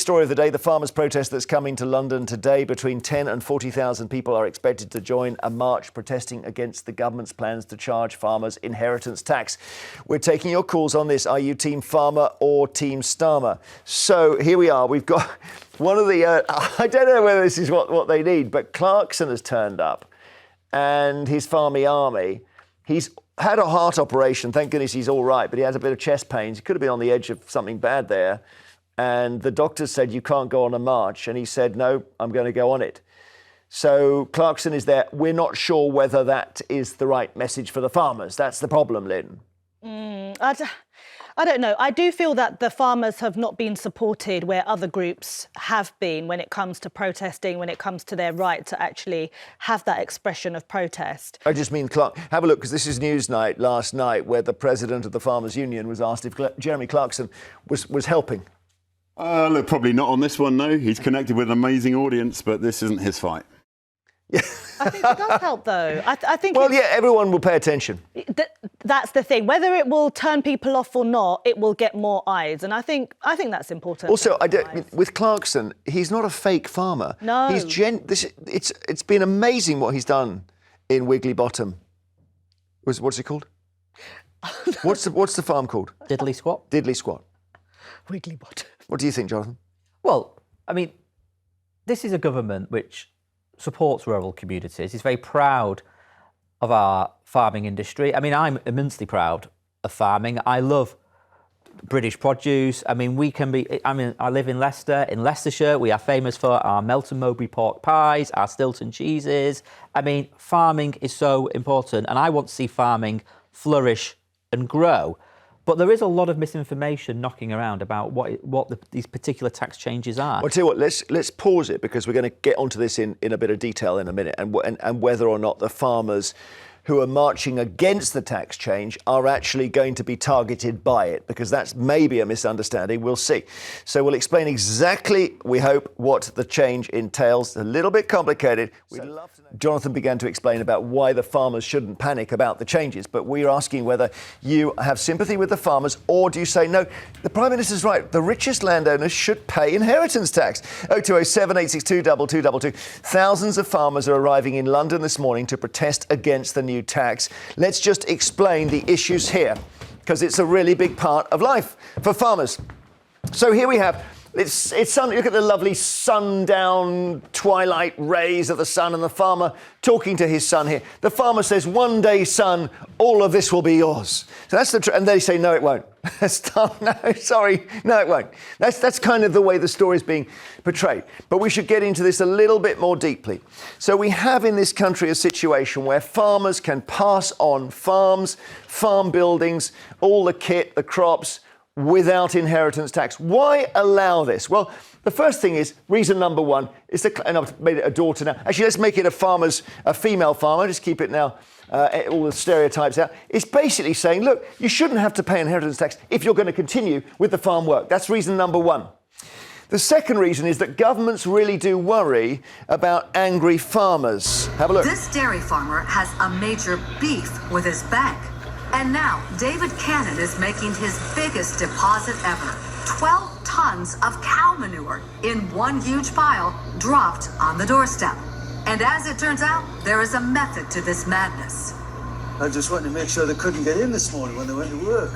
story of the day, the farmers' protest that's coming to London today. Between 10 and 40,000 people are expected to join a march protesting against the government's plans to charge farmers inheritance tax. We're taking your calls on this. Are you Team Farmer or Team Starmer? So here we are. We've got one of the, I don't know whether this is what they need, but Clarkson has turned up and his farmy army. He's had a heart operation. Thank goodness he's all right, but he has a bit of chest pains. He could have been on the edge of something bad there. And the doctor said, you can't go on a march. And he said, no, I'm going to go on it. So Clarkson is there. We're not sure whether that is the right message for the farmers. That's the problem, Lynn. I don't know. I do feel that the farmers have not been supported where other groups have been when it comes to protesting, when it comes to their right to actually have that expression of protest. I just mean, Clark, have a look, because this is Newsnight last night, where the president of the Farmers Union was asked if Jeremy Clarkson was helping. Look, probably not on this one, no. He's connected with an amazing audience, but this isn't his fight. Yeah. I think it does help, though. I think. Well, yeah, everyone will pay attention. That's the thing. Whether it will turn people off or not, it will get more eyes, and I think that's important. Also, with Clarkson, he's not a fake farmer. No, he's it's been amazing what he's done in Wiggly Bottom. What's it called? What's the farm called? Diddly Squat. Diddly Squat. Wiggly Bottom. What do you think, Jonathan? Well, I mean, this is a government which supports rural communities. He's very proud of our farming industry. I mean, I'm immensely proud of farming. I love British produce. I mean, I live in Leicester. In Leicestershire, we are famous for our Melton Mowbray pork pies, our Stilton cheeses. I mean, farming is so important, and I want to see farming flourish and grow. But there is a lot of misinformation knocking around about what these particular tax changes are. Well, I'll tell you what, let's pause it, because we're going to get onto this in a bit of detail in a minute, and whether or not the farmers who are marching against the tax change are actually going to be targeted by it, because that's maybe a misunderstanding. We'll see. So we'll explain exactly, we hope, what the change entails. A little bit complicated. We'd love to know. Jonathan began to explain about why the farmers shouldn't panic about the changes, but we're asking whether you have sympathy with the farmers, or do you say, no, the Prime Minister's right, the richest landowners should pay inheritance tax. 0207 862 2222. Thousands of farmers are arriving in London this morning to protest against the new tax. Let's just explain the issues here, because it's a really big part of life for farmers. So here we have, it's sun. Look at the lovely sundown twilight rays of the sun, and the farmer talking to his son here. The farmer says, one day, son, all of this will be yours. So that's and they say, no, it won't. No, sorry, no, it won't. That's kind of the way the story is being portrayed. But we should get into this a little bit more deeply. So we have in this country a situation where farmers can pass on farms, farm buildings, all the kit, the crops, without inheritance tax. Why allow this? Well, the first thing is, reason number one, is and I've made it a daughter now. Actually, let's make it a female farmer. Just keep it now. All the stereotypes out. It's basically saying, look, you shouldn't have to pay inheritance tax if you're going to continue with the farm work. That's reason number one. The second reason is that governments really do worry about angry farmers. Have a look. This dairy farmer has a major beef with his bank. And now David Cannon is making his biggest deposit ever. 12 tons of cow manure in one huge pile dropped on the doorstep. And as it turns out, there is a method to this madness. I just wanted to make sure they couldn't get in this morning when they went to work.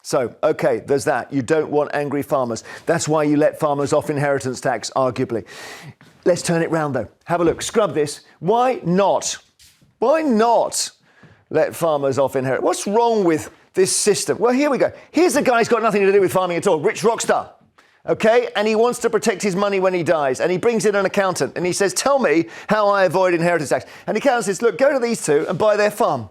So, OK, there's that. You don't want angry farmers. That's why you let farmers off inheritance tax, arguably. Let's turn it round, though. Have a look. Scrub this. Why not? Why not let farmers off inheritance? What's wrong with this system? Well, here we go. Here's a guy who's got nothing to do with farming at all. Rich rock star. OK, and he wants to protect his money when he dies. And he brings in an accountant and he says, tell me how I avoid inheritance tax. And the accountant says, look, go to these two and buy their farm.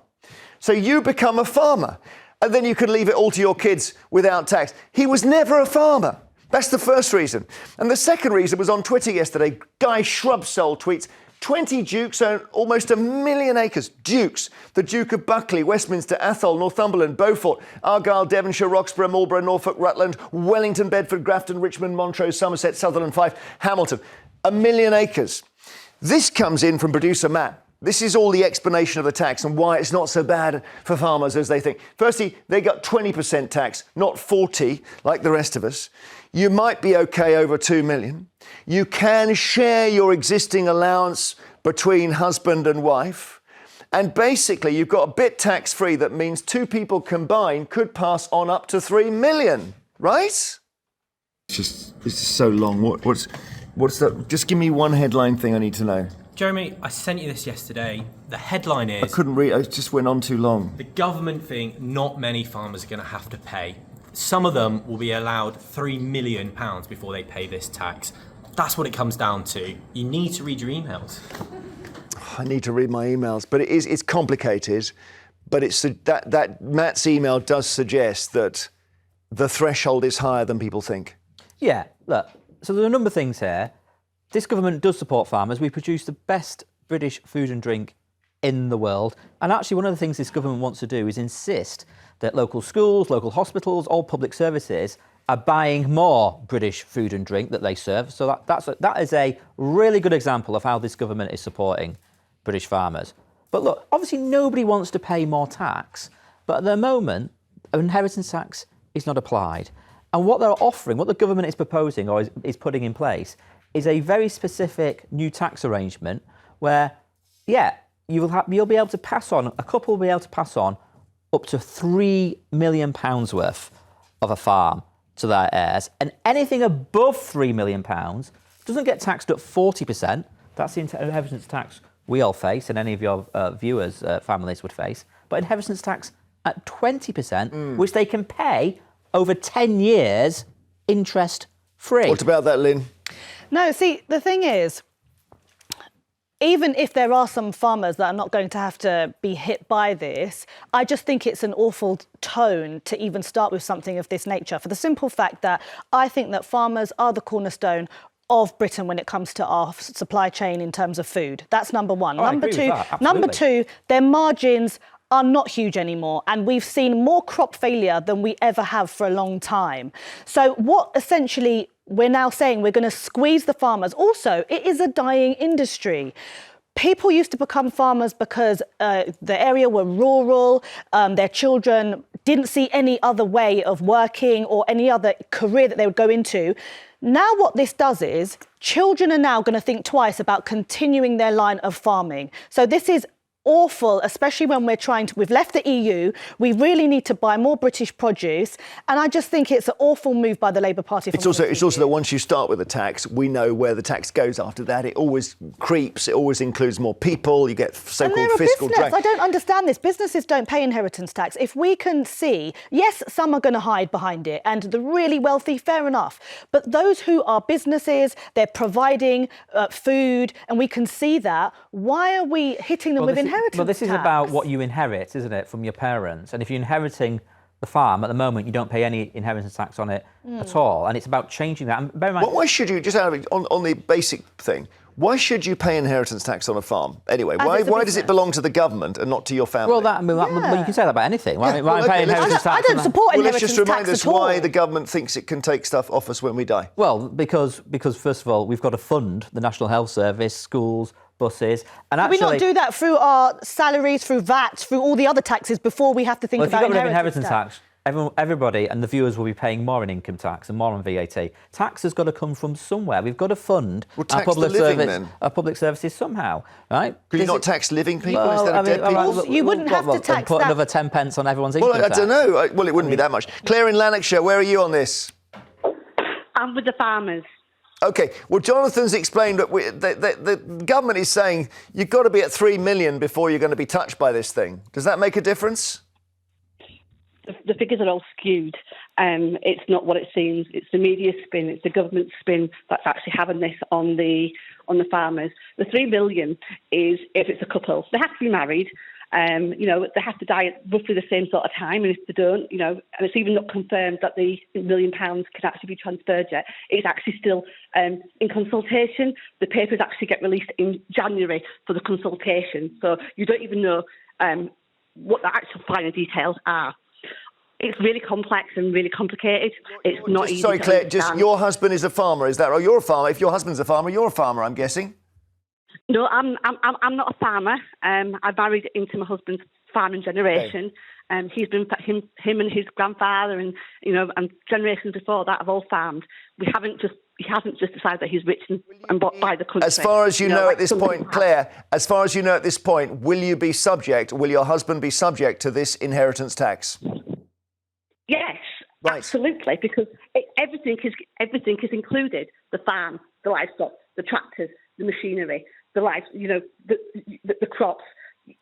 So you become a farmer. And then you can leave it all to your kids without tax. He was never a farmer. That's the first reason. And the second reason was on Twitter yesterday. Guy Shrubsole tweets, 20 dukes own almost 1 million acres. Dukes. The Duke of Buckley, Westminster, Atholl, Northumberland, Beaufort, Argyll, Devonshire, Roxburgh, Marlborough, Norfolk, Rutland, Wellington, Bedford, Grafton, Richmond, Montrose, Somerset, Sutherland, Fife, Hamilton. 1 million acres. This comes in from producer Matt. This is all the explanation of the tax and why it's not so bad for farmers as they think. Firstly, they got 20% tax, not 40 like the rest of us. you might be okay over 2 million. You can share your existing allowance between husband and wife. And basically, you've got a bit tax-free that means two people combined could pass on up to 3 million, right? It's just so long. What's that? Just give me one headline thing I need to know. Jeremy, I sent you this yesterday. The headline is... I couldn't read, it just went on too long. The government think not many farmers are going to have to pay. Some of them will be allowed £3 million before they pay this tax. That's what it comes down to. You need to read your emails. I need to read my emails, but it's complicated. But it's that Matt's email does suggest that the threshold is higher than people think. Yeah, look, so there are a number of things here. This government does support farmers. We produce the best British food and drink in the world. And actually, one of the things this government wants to do is insist that local schools, local hospitals, all public services are buying more British food and drink that they serve. So that is a really good example of how this government is supporting British farmers. But look, obviously nobody wants to pay more tax, but at the moment, inheritance tax is not applied. And what they're offering, what the government is proposing or is putting in place, is a very specific new tax arrangement where, yeah, you'll be able to pass on, a couple will be able to pass on up to £3 million worth of a farm to their heirs, and anything above £3 million doesn't get taxed at 40%. That's the inheritance tax we all face, and any of your viewers' families would face, but inheritance tax at 20%, which they can pay over 10 years interest-free. What about that, Lynn? No, see, the thing is, even if there are some farmers that are not going to have to be hit by this, I just think it's an awful tone to even start with something of this nature, for the simple fact that I think that farmers are the cornerstone of Britain when it comes to our supply chain in terms of food. That's number one. Oh, Number two, their margins are not huge anymore, and we've seen more crop failure than we ever have for a long time. So what essentially we're now saying, we're going to squeeze the farmers. Also, it is a dying industry. People used to become farmers because the area were rural, their children didn't see any other way of working or any other career that they would go into. Now what this does is, children are now going to think twice about continuing their line of farming. So this is awful, especially when we've left the EU, we really need to buy more British produce, and I just think it's an awful move by the Labour Party. It's also that once you start with a tax, we know where the tax goes after that. It always creeps, it always includes more people, you get so-called fiscal drag. I don't understand this. Businesses don't pay inheritance tax. If we can see, yes, some are going to hide behind it, and the really wealthy, fair enough, but those who are businesses, they're providing food, and we can see that, why are we hitting them with inheritance tax? Well, this is about what you inherit, isn't it, from your parents? And if you're inheriting the farm, at the moment, you don't pay any inheritance tax on it at all. And it's about changing that. And bear in mind, why should you, just out of on the basic thing, why should you pay inheritance tax on a farm? Anyway, why does it belong to the government and not to your family? Well, you can say that about anything. Why pay inheritance tax? I don't support inheritance tax at all. Let's just remind us why the government thinks it can take stuff off us when we die. Well, because first of all, we've got to fund the National Health Service, schools, buses, and actually... Can we not do that through our salaries, through VAT, through all the other taxes before we have to think about inheritance tax? Everybody and the viewers will be paying more in income tax and more on VAT. Tax has got to come from somewhere. We've got to fund our public services somehow, right? Could you not tax living people instead of dead people? You wouldn't have to tax put another 10 pence on everyone's income tax. I don't know. Well, it wouldn't be that much. Claire in Lanarkshire, where are you on this? I'm with the farmers. OK, well, Jonathan's explained that the government is saying you've got to be at 3 million before you're going to be touched by this thing. Does that make a difference? The figures are all skewed. It's not what it seems. It's the media spin. It's the government spin that's actually having this on the farmers. The 3 million is if it's a couple. They have to be married. They have to die at roughly the same sort of time, and if they don't, and it's even not confirmed that the £1 million can actually be transferred yet. It's actually still in consultation. The papers actually get released in January for the consultation, so you don't even know what the actual finer details are. It's really complex and really complicated. It's not easy. Sorry, Claire, just your husband is a farmer, is that right? You're a farmer. If your husband's a farmer, you're a farmer, I'm guessing. No, I'm not a farmer. I married into my husband's farming generation, He's been him and his grandfather and generations before that have all farmed. He hasn't just decided that he's rich and bought by the country. As far as you know at this point, Claire, as far as you know at this point, will your husband be subject to this inheritance tax? Yes, right. Absolutely, because everything is included: the farm, the livestock, the tractors, the machinery, the crops.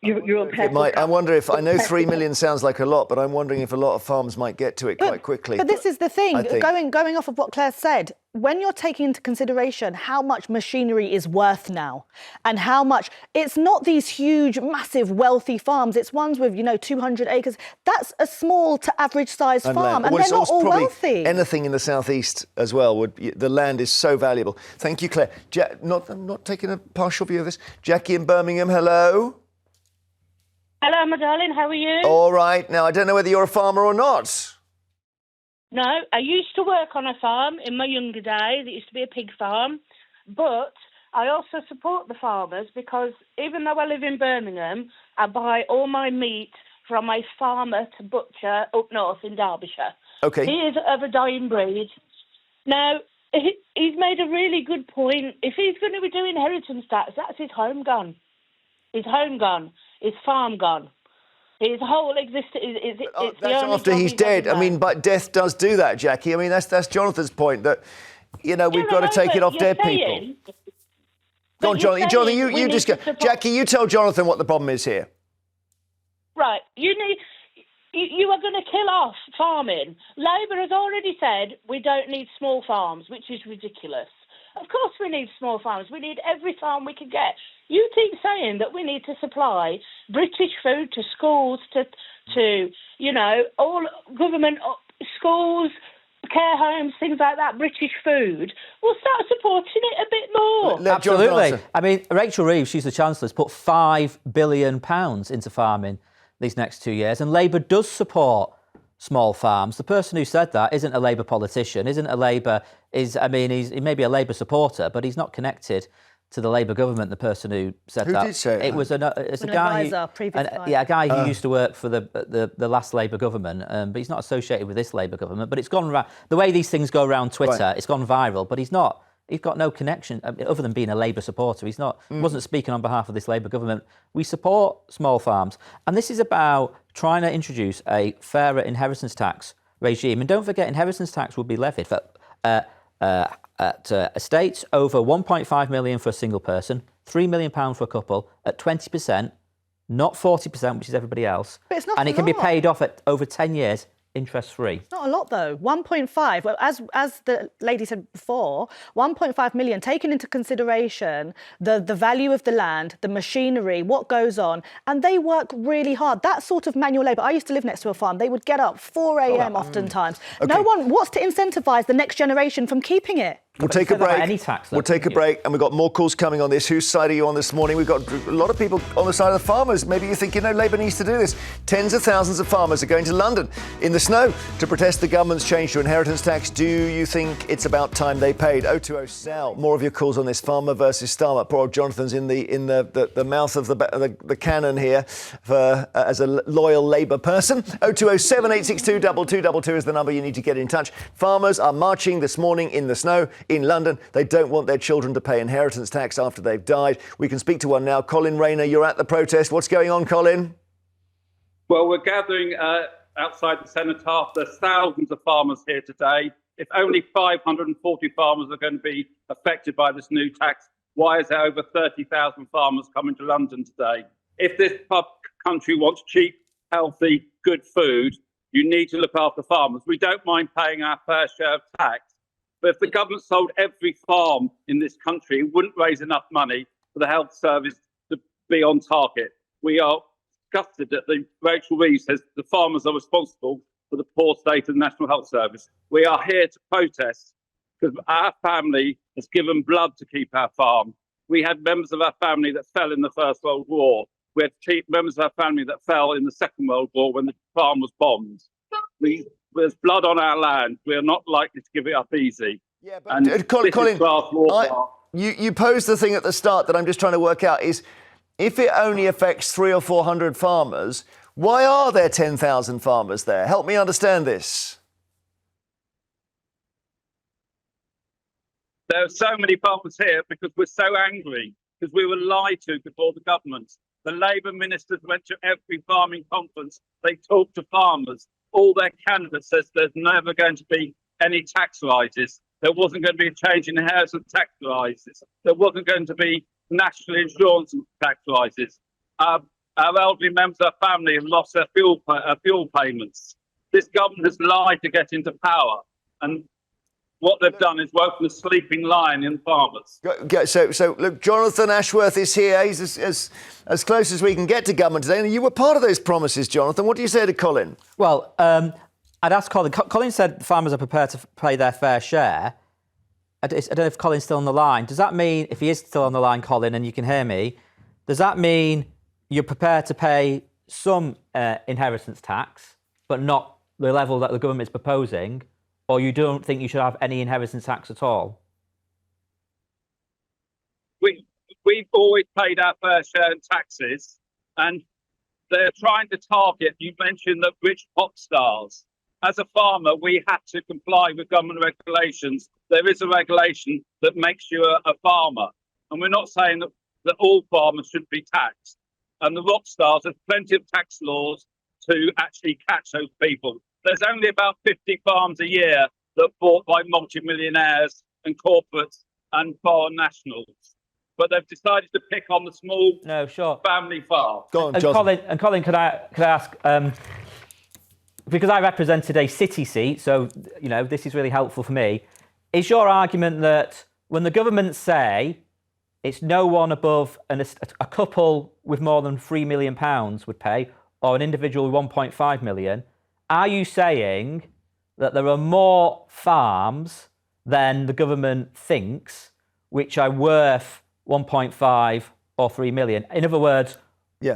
I wonder if, I know 3 million sounds like a lot, but I'm wondering if a lot of farms might get to it quite quickly. But this is the thing, going off of what Claire said, when you're taking into consideration how much machinery is worth now and how much, it's not these huge, massive, wealthy farms, it's ones with, 200 acres. That's a small to average sized farm, and they're not all wealthy. Anything in the southeast as well, the land is so valuable. Thank you, Claire. I'm not taking a partial view of this. Jackie in Birmingham, hello. Hello, my darling. How are you? All right. Now, I don't know whether you're a farmer or not. No, I used to work on a farm in my younger days. It used to be a pig farm. But I also support the farmers because even though I live in Birmingham, I buy all my meat from a farmer to butcher up north in Derbyshire. Okay. He is of a dying breed. Now, he's made a really good point. If he's going to be doing inheritance tax, that's his home gone. His home gone. His farm gone. His whole existence. That's after he's dead. I mean, but death does do that, Jackie. I mean, that's Jonathan's point that, we've got to take it off dead people. Go on, Jonathan. You just go. Jackie, you tell Jonathan what the problem is here. Right. You are going to kill off farming. Labour has already said we don't need small farms, which is ridiculous. Of course we need small farms. We need every farm we can get. You keep saying that we need to supply British food to schools, to all government schools, care homes, things like that, British food. We'll start supporting it a bit more. Absolutely. I mean, Rachel Reeves, she's the Chancellor, has put £5 billion into farming these next 2 years, and Labour does support small farms. The person who said that isn't a Labour politician, he may be a Labour supporter, but he's not connected to the Labour government. The person who said that. Who did say it? Was a guy who used to work for the last Labour government, but he's not associated with this Labour government. But it's gone around, the way these things go around Twitter, It's gone viral. But he's got no connection other than being a Labour supporter. He wasn't speaking on behalf of this Labour government. We support small farms, and this is about trying to introduce a fairer inheritance tax regime. And don't forget, inheritance tax will be levied for at estates over 1.5 million for a single person, £3 million for a couple, at 20%, not 40%, which is everybody else. But it's not and it can be paid off at over 10 years. Interest-free. It's not a lot, though. 1.5, well, as the lady said before, 1.5 million, taking into consideration the value of the land, the machinery, what goes on, and they work really hard. That sort of manual labour. I used to live next to a farm. They would get up 4 a.m. oftentimes. Okay. No one wants to incentivise the next generation from keeping it. We'll take a break. We'll take a break, and we've got more calls coming on this. Whose side are you on this morning? We've got a lot of people on the side of the farmers. Maybe you think, Labour needs to do this. Tens of thousands of farmers are going to London in the snow to protest the government's change to inheritance tax. Do you think it's about time they paid? 020 Sal. More of your calls on this. Farmer versus Starmer. Poor old Jonathan's in the mouth of the cannon here as a loyal Labour person. 020 7862 2222 is the number you need to get in touch. Farmers are marching this morning in the snow in London. They don't want their children to pay inheritance tax after they've died. We can speak to one now. Colin Rayner, you're at the protest. What's going on, Colin? Well, we're gathering outside the Cenotaph. There's thousands of farmers here today. If only 540 farmers are going to be affected by this new tax, why is there over 30,000 farmers coming to London today? If this country wants cheap, healthy, good food, you need to look after farmers. We don't mind paying our fair share of tax. But if the government sold every farm in this country, it wouldn't raise enough money for the health service to be on target. We are disgusted that Rachel Reeves says the farmers are responsible for the poor state of the National Health Service. We are here to protest because our family has given blood to keep our farm. We had members of our family that fell in the First World War. We had members of our family that fell in the Second World War when the farm was bombed. There's blood on our land. We are not likely to give it up easy. Yeah, but Colin, you posed the thing at the start that I'm just trying to work out is if it only affects 300 or 400 farmers, Why are there 10,000 farmers there? Help me understand this. There are so many farmers here because we're so angry, because we were lied to before the government. The Labour ministers went to every farming conference. They talked to farmers. All their candidates says there's never going to be any tax rises. There wasn't going to be a change in inheritance tax rises. There wasn't going to be national insurance tax rises. Our elderly members of our family have lost their fuel payments. This government has lied to get into power. And what they've done is woken a sleeping lion in farmers. So look, Jonathan Ashworth is here. He's as close as we can get to government today. And you were part of those promises, Jonathan. What do you say to Colin? Well, I'd ask Colin. Colin said farmers are prepared to pay their fair share. I don't know if Colin's still on the line. Does that mean, if he is still on the line, Colin, and you can hear me, does that mean you're prepared to pay some inheritance tax, but not the level that the government is proposing? Or you don't think you should have any inheritance tax at all? We've always paid our fair share in taxes, and they're trying to target, you mentioned the rich pop stars. As a farmer, we had to comply with government regulations. There is a regulation that makes you a farmer. And we're not saying that all farmers should be taxed. And the rock stars, there's plenty of tax laws to actually catch those people. There's only about 50 farms a year that are bought by multimillionaires and corporates and foreign nationals. But they've decided to pick on the small family farm. Go on, Colin, could I ask, because I represented a city seat, so, you know, this is really helpful for me. Is your argument that when the government say it's no one above a couple with more than £3 million would pay, or an individual with 1.5 million, are you saying that there are more farms than the government thinks which are worth 1.5 or 3 million? In other words,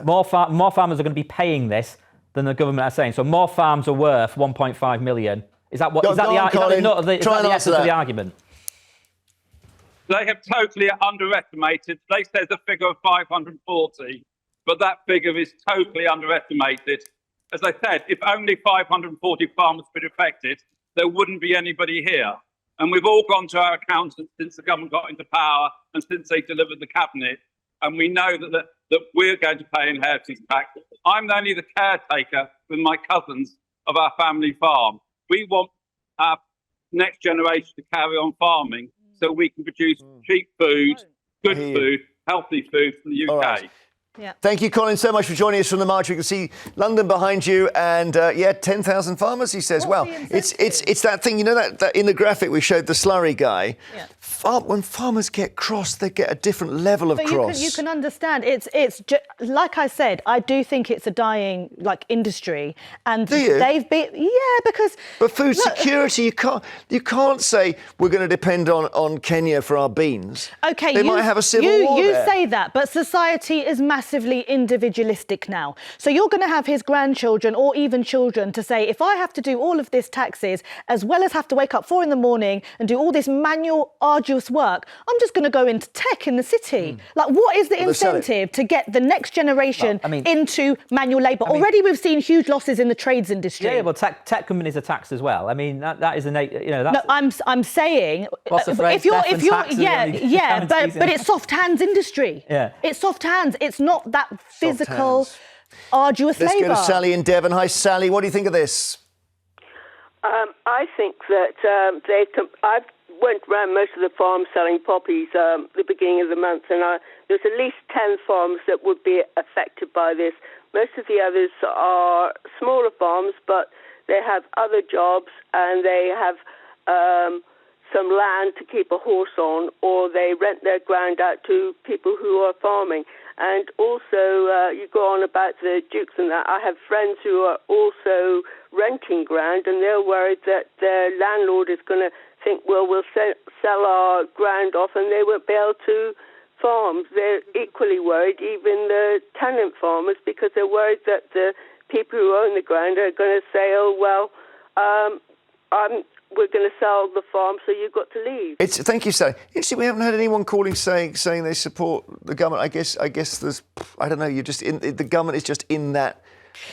more farmers are going to be paying this than the government are saying. So more farms are worth 1.5 million. Is that what? Is that the essence of the argument? They have totally underestimated. They said the figure of 540, but that figure is totally underestimated. As I said, if only 540 farmers had been affected, there wouldn't be anybody here. And we've all gone to our accountants since the government got into power and since they delivered the cabinet. And we know that we're going to pay inheritance tax. I'm only the caretaker with my cousins of our family farm. We want our next generation to carry on farming so we can produce cheap food, good food, healthy food from the UK. Right. Yeah. Thank you, Colin, so much for joining us from the march. We can see London behind you, and 10,000 farmers. He says, well, it's that thing, you know, that in the graphic we showed the slurry guy. Yeah. When farmers get cross, they get a different level of cross. You can understand. It's like I said, I do think it's a dying industry, and they've been because. But food security, you can't say we're going to depend on Kenya for our beans. Okay, they might have a civil war there. You say that, but society is massively individualistic now. So you're going to have his grandchildren or even children to say, if I have to do all of this taxes, as well as have to wake up 4 a.m. and do all this manual, arduous work, I'm just going to go into tech in the city. What is the incentive to get the next generation into manual labour? Already we've seen huge losses in the trades industry. Yeah, well, tech companies are taxed as well. I mean, that is that's... No, I'm saying, what's the phrase? but it's soft hands industry. Yeah. It's soft hands. It's not that physical, arduous labour. Let's go to Sally in Devon. Hi, Sally. What do you think of this? I think that I went around most of the farms selling poppies the beginning of the month, and there's at least 10 farms that would be affected by this. Most of the others are smaller farms, but they have other jobs, and they have some land to keep a horse on, or they rent their ground out to people who are farming. And also, you go on about the dukes and that. I have friends who are also renting ground, and they're worried that their landlord is going to think, well, we'll sell our ground off and they won't be able to farm. They're equally worried, even the tenant farmers, because they're worried that the people who own the ground are going to say, oh, well, we're going to sell the farm, so you've got to leave. Thank you, Sally. Interesting, we haven't had anyone calling saying they support the government. I guess there's, I don't know, the government is just in that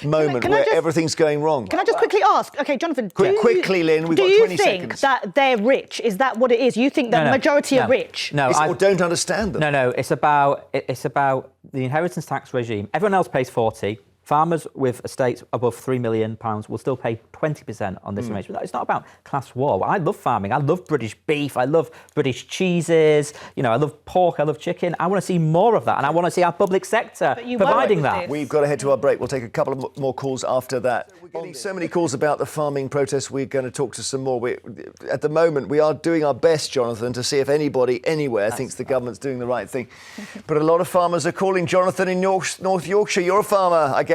moment where everything's going wrong. Can I just quickly ask? Okay, Jonathan. Quickly, Lynn, we've got 20 seconds. Do you think that they're rich? Is that what it is? You think that the majority are rich? No, I don't understand them. No, it's about the inheritance tax regime. Everyone else pays 40%. Farmers with estates above £3 million will still pay 20% on this arrangement. It's not about class war. I love farming. I love British beef. I love British cheeses. You know, I love pork. I love chicken. I want to see more of that, and I want to see our public sector providing that. We've got to head to our break. We'll take a couple of more calls after that. We're getting so many calls about the farming protests. We're going to talk to some more. At the moment, we are doing our best, Jonathan, to see if anybody anywhere thinks the government's doing the right thing. But a lot of farmers are calling. Jonathan in North Yorkshire, you're a farmer, I gather.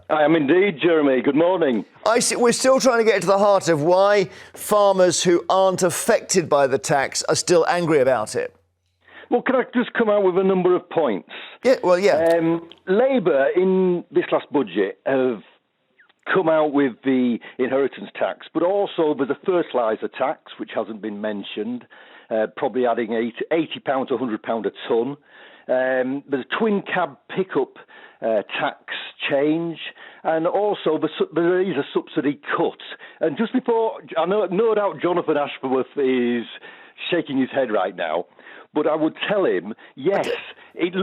I am indeed, Jeremy. Good morning. We're still trying to get to the heart of why farmers who aren't affected by the tax are still angry about it. Well, can I just come out with a number of points? Yeah. Labour, in this last budget, have come out with the inheritance tax, but also there's a fertiliser tax, which hasn't been mentioned, probably adding £80 to £100 a tonne. There's a twin cab pickup tax change, and also there is a subsidy cut. And just before, I know no doubt Jonathan Ashworth is shaking his head right now, but I would tell him, yes, it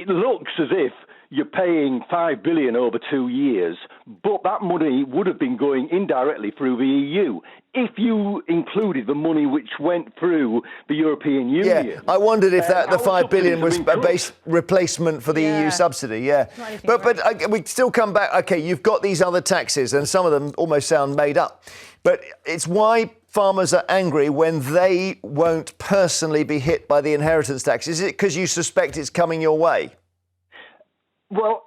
looks as if you're paying $5 billion over 2 years, but that money would have been going indirectly through the EU if you included the money which went through the European Union. Yeah, I wondered if the $5 billion was a base replacement for the EU subsidy. Yeah, but we still come back. Okay, you've got these other taxes, and some of them almost sound made up. But it's why farmers are angry when they won't personally be hit by the inheritance tax. Is it because you suspect it's coming your way? Well,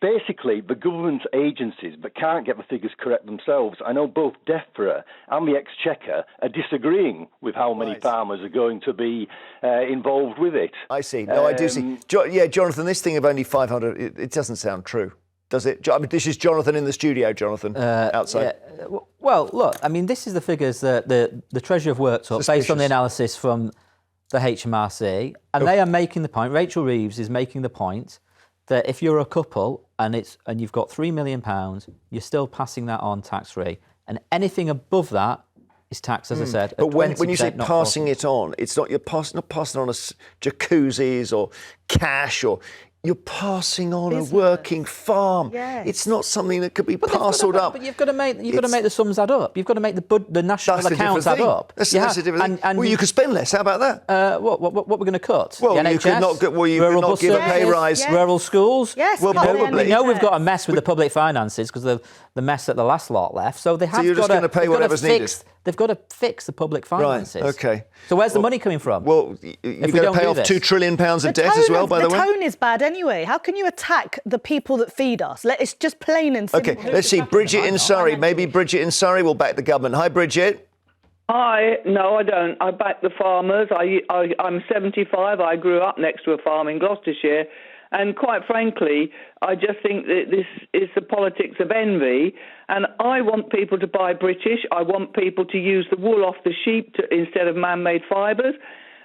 basically, the government agencies that can't get the figures correct themselves, I know both DEFRA and the Exchequer are disagreeing with how many farmers are going to be involved with it. I see. No, I do see. Jonathan, this thing of only 500, it doesn't sound true, does it? I mean, this is Jonathan in the studio, Jonathan, outside. Yeah. Well, look, I mean, this is the figures that the Treasury have worked up based on the analysis from the HMRC, and they are making the point, Rachel Reeves is making the point, that if you're a couple and you've got £3 million, you're still passing that on tax-free. And anything above that is taxed, as I said. But when you say passing it on, it's not not passing on jacuzzis or cash or. You're passing on a working farm. Yes. It's not something that could be parcelled up. But you've got to make the sums add up. You've got to make the national accounts add up. That's a different thing. Well, you could spend less. How about that? What we're going to cut? Well, the NHS, you could not give a pay rise. Rural schools. Yes. Well, probably. We know we've got a mess with the public finances because of the mess that the last lot left. So they have. So you're just going to pay whatever's needed. They've got to fix the public finances. Right, OK. So where's the money coming from? Well, you're going to pay off £2 trillion of debt as well, by the way? The tone is bad anyway. How can you attack the people that feed us? It's just plain and simple. OK, let's see. Bridget in Surrey. Maybe Bridget in Surrey will back the government. Hi, Bridget. Hi. No, I don't. I back the farmers. I'm 75. I grew up next to a farm in Gloucestershire. And quite frankly, I just think that this is the politics of envy. And I want people to buy British. I want people to use the wool off the sheep instead of man-made fibres.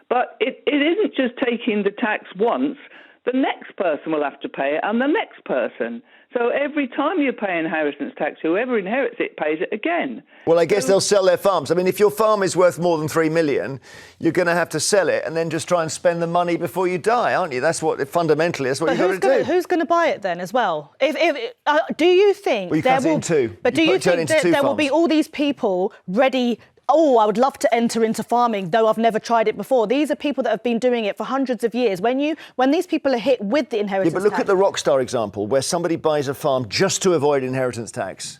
But it isn't just taking the tax once. The next person will have to pay it, and the next person. So every time you pay inheritance tax, whoever inherits it pays it again. Well, I guess they'll sell their farms. I mean, if your farm is worth more than $3 million, you're going to have to sell it and then just try and spend the money before you die, aren't you? That's what, fundamentally, that's what you've got to do. Who's going to buy it then as well? Do you think you cut it in two. But do you think that there will be all these people ready? Oh, I would love to enter into farming, though I've never tried it before. These are people that have been doing it for hundreds of years. When these people are hit with the inheritance tax... Yeah, but look at the Rockstar example, where somebody buys a farm just to avoid inheritance tax.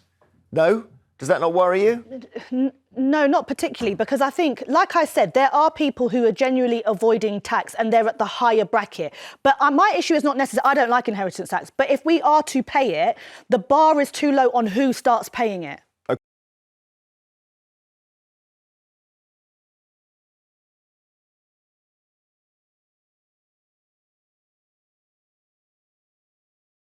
No? Does that not worry you? No, not particularly, because I think, like I said, there are people who are genuinely avoiding tax and they're at the higher bracket. But my issue is not necessarily, I don't like inheritance tax, but if we are to pay it, the bar is too low on who starts paying it.